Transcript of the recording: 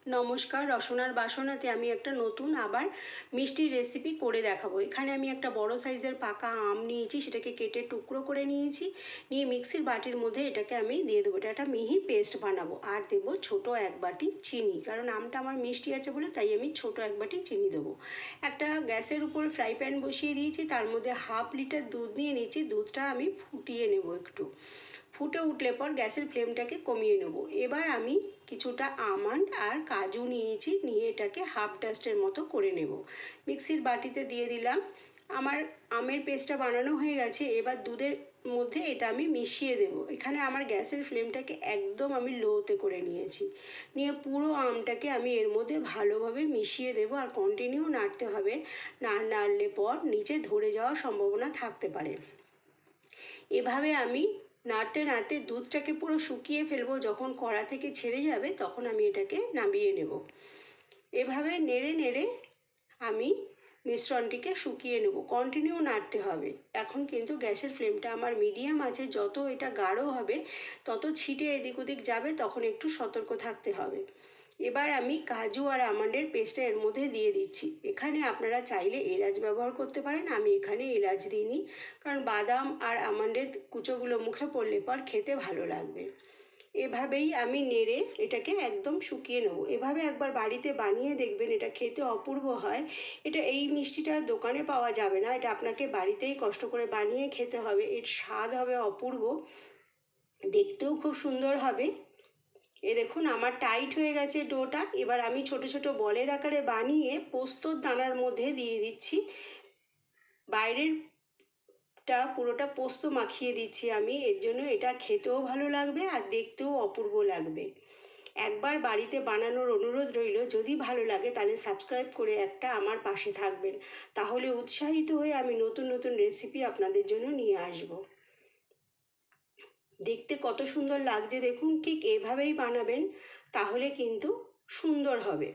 নমস্কার, রসনার বাসনাতে আমি একটা নতুন আবার মিষ্টির রেসিপি করে দেখাবো। এখানে আমি একটা বড় সাইজের পাকা আম নিয়েছি, সেটাকে কেটে টুকরো করে নিয়েছি। নিয়ে মিক্সির বাটির মধ্যে এটাকে আমি দিয়ে দেবো। এটা একটা মিহি পেস্ট বানাবো। আর দেবো ছোট এক বাটি চিনি, কারণ আমটা আমার মিষ্টি আছে বলে তাই আমি ছোট এক বাটি চিনি দেবো। একটা গ্যাসের উপর ফ্রাই প্যান বসিয়ে দিয়েছি, তার মধ্যে 1/2 লিটার দুধ নিয়ে নিয়েছি। দুধটা আমি ফুটিয়ে নেব একটু। ফুটে উঠলে পর গ্যাসের ফ্লেমটাকে কমিয়ে নেব। এবার আমি কিছুটা আমন্ড আর কাজু নিয়েছি, নিয়ে এটাকে হাফ ডাস্টের মতো করে নেব। মিক্সির বাটিতে দিয়ে দিলাম। আমার আমের পেস্টটা বানানো হয়ে গেছে। এবার দুধের মধ্যে এটা আমি মিশিয়ে দেব। এখানে আমার গ্যাসের ফ্লেমটাকে একদম আমি লোতে করে নিয়েছি। নিয়ে পুরো আমটাকে আমি এর মধ্যে ভালোভাবে মিশিয়ে দেব। আর কন্টিনিউ নাড়তে হবে, না নাড়লে পর নিচে ধরে যাওয়ার সম্ভাবনা থাকতে পারে। এভাবে আমি নাড়তে নাড়তে দুধটাকে পুরো শুকিয়ে ফেলবো। যখন কড়া থেকে ছেড়ে যাবে তখন আমি এটাকে নামিয়ে নেব। এভাবে নেড়ে নেড়ে আমি মিশ্রণটিকে শুকিয়ে নেব। কন্টিনিউ নাড়তে হবে। এখন কিন্তু গ্যাসের ফ্লেমটা আমার মিডিয়াম আছে। যত এটা গাঢ় হবে তত ছিটে এদিক ওদিক যাবে, তখন একটু সতর্ক থাকতে হবে। এবার আমি কাজু আর আমন্ডের পেস্টটা এর মধ্যে দিয়ে দিচ্ছি। এখানে আপনারা চাইলে এলাচ ব্যবহার করতে পারেন, আমি এখানে এলাচ দিইনি, কারণ বাদাম আর আমন্ডের কুচোগুলো মুখে পড়লে পর খেতে ভালো লাগবে। এভাবেই আমি নেড়ে এটাকে একদম শুকিয়ে নেব। এভাবে একবার বাড়িতে বানিয়ে দেখবেন, এটা খেতে অপূর্ব হয়। এটা এই মিষ্টিটা দোকানে পাওয়া যাবে না, এটা আপনাকে বাড়িতেই কষ্ট করে বানিয়ে খেতে হবে। এর স্বাদ হবে অপূর্ব, দেখতেও খুব সুন্দর হবে। দেখুন আমার টাইট হয়ে গেছে ডোটা। এবার আমি ছোট ছোট বলের আকারে বানিয়ে পোস্তর দানার মধ্যে দিয়ে দিচ্ছি। বাইরেরটা পুরোটা পোস্ত মাখিয়ে দিচ্ছি আমি, এর জন্য এটা খেতেও ভালো লাগবে আর দেখতেও অপূর্ব লাগবে। একবার বাড়িতে বানানোর অনুরোধ রইল। যদি ভালো লাগে তাহলে সাবস্ক্রাইব করে একটা আমার পাশে থাকবেন, তাহলে উৎসাহিত হয়ে আমি নতুন নতুন রেসিপি আপনাদের জন্য নিয়ে আসব। দেখতে কত সুন্দর লাগছে দেখুন। ঠিক এভাবেই বানাবেন, তাহলে কিন্তু সুন্দর হবে।